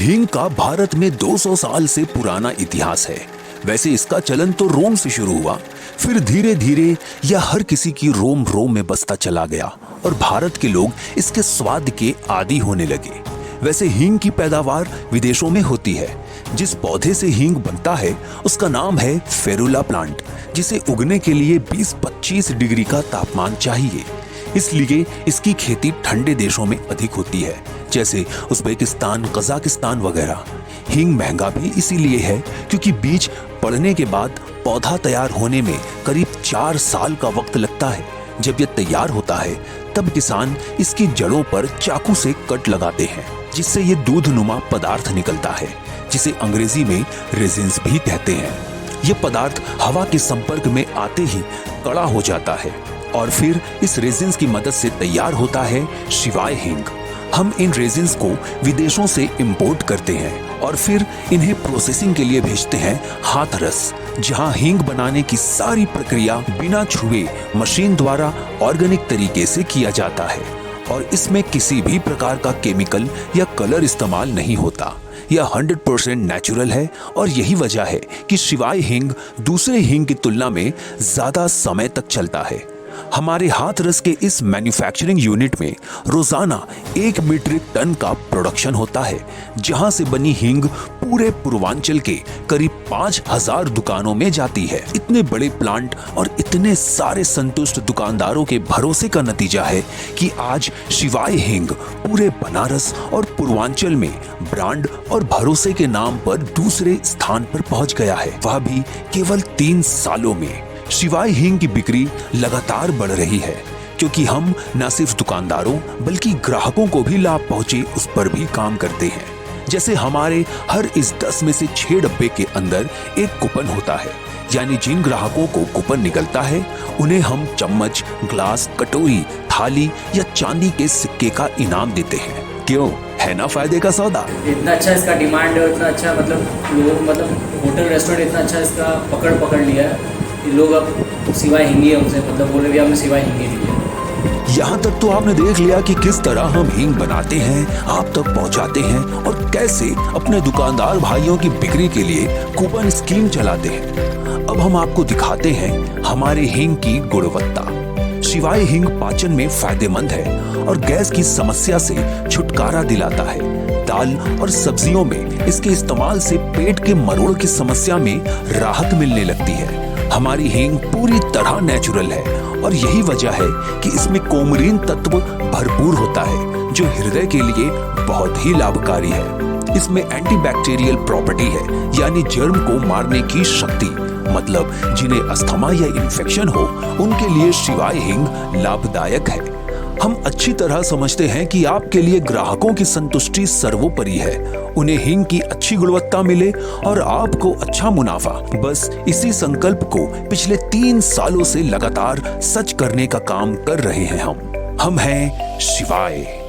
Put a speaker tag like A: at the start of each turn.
A: हींग का भारत में 200 साल से पुराना इतिहास है। वैसे इसका चलन तो रोम से शुरू हुआ, फिर धीरे धीरे यह हर किसी की रोम रोम में बसता चला गया और भारत के लोग इसके स्वाद के आदी होने लगे। वैसे हींग की पैदावार विदेशों में होती है। जिस पौधे से हींग बनता है उसका नाम है फेरुला प्लांट, जिसे उगने के लिए 20-25 डिग्री का तापमान चाहिए। इसलिए इसकी खेती ठंडे देशों में अधिक होती है, जैसे उज़्बेकिस्तान, कजाकिस्तान वगैरह। हींग महंगा भी इसीलिए है क्योंकि बीज पड़ने के बाद पौधा तैयार होने में करीब 4 साल का वक्त लगता है। जब यह तैयार होता है तब किसान इसकी जड़ों पर चाकू से कट लगाते हैं, जिससे ये दूधनुमा पदार्थ निकलता है, जिसे अंग्रेजी में रेजिन्स भी कहते हैं। यह पदार्थ हवा के संपर्क में आते ही कड़ा हो जाता है और फिर इस रेजिन्स की मदद से तैयार होता है शिवाय हींग। हम इन रेजिन्स को विदेशों से इंपोर्ट करते हैं और फिर इन्हें प्रोसेसिंग के लिए भेजते हैं हाथरस, जहां हींग बनाने की सारी प्रक्रिया बिना छुए मशीन द्वारा ऑर्गेनिक तरीके से किया जाता है और इसमें किसी भी प्रकार का केमिकल या कलर इस्तेमाल नहीं होता। यह 100% नेचुरल है और यही वजह है कि शिवाय हींग दूसरे हींग की तुलना में ज्यादा समय तक चलता है। हमारे हाथरस के इस मैन्युफैक्चरिंग यूनिट में रोजाना 1 मीट्रिक टन का प्रोडक्शन होता है, जहां से बनी हींग पूरे पूर्वांचल के करीब 5000 दुकानों में जाती है। इतने बड़े प्लांट और इतने सारे संतुष्ट दुकानदारों के भरोसे का नतीजा है कि आज शिवाय हींग पूरे बनारस और पूर्वांचल में ब्रांड और भरोसे के नाम पर दूसरे स्थान पर पहुंच गया है, वह भी केवल 3 सालों में। शिवाय हींग की बिक्री लगातार बढ़ रही है क्योंकि हम न सिर्फ दुकानदारों बल्कि ग्राहकों को भी लाभ पहुंचे उस पर भी काम करते हैं। जैसे हमारे हर इस 10 में से 6 डब्बे के अंदर एक कूपन होता है, यानी जिन ग्राहकों को कूपन निकलता है उन्हें हम चम्मच, ग्लास, कटोरी, थाली या चांदी के सिक्के का इनाम देते हैं। क्यों, है ना फायदे का सौदा।
B: इतना अच्छा इसका डिमांड है, इतना अच्छा मतलब होटल रेस्टोरेंट इतना अच्छा इसका पकड़ लिया है, लोग अब सिवाय हिंगी हमसे बोले भी हमने सिवाय हिंगी ली है।
A: यहाँ तक तो आपने देख लिया कि किस तरह हम हींग बनाते हैं, आप तक पहुँचाते हैं और कैसे अपने दुकानदार भाइयों की बिक्री के लिए कूपन स्कीम चलाते हैं। अब हम आपको दिखाते हैं हमारे हींग की गुणवत्ता। शिवाय हींग पाचन में फायदेमंद है और गैस की समस्या से छुटकारा दिलाता है। दाल और सब्जियों में इसके इस्तेमाल से पेट के मरोड़ की समस्या में राहत मिलने लगती है। हमारी हींग पूरी तरह नेचुरल है और यही वजह है कि इसमें कोमरीन तत्व भरपूर होता है, जो हृदय के लिए बहुत ही लाभकारी है। इसमें एंटीबैक्टीरियल प्रॉपर्टी है, यानी जर्म को मारने की शक्ति। मतलब जिन्हें अस्थमा या इन्फेक्शन हो उनके लिए शिवाय हींग लाभदायक है। हम अच्छी तरह समझते हैं कि आपके लिए ग्राहकों की संतुष्टि सर्वोपरि है, उन्हें हींग की अच्छी गुणवत्ता मिले और आपको अच्छा मुनाफा। बस इसी संकल्प को पिछले 3 सालों से लगातार सच करने का काम कर रहे हैं हम हैं शिवाय।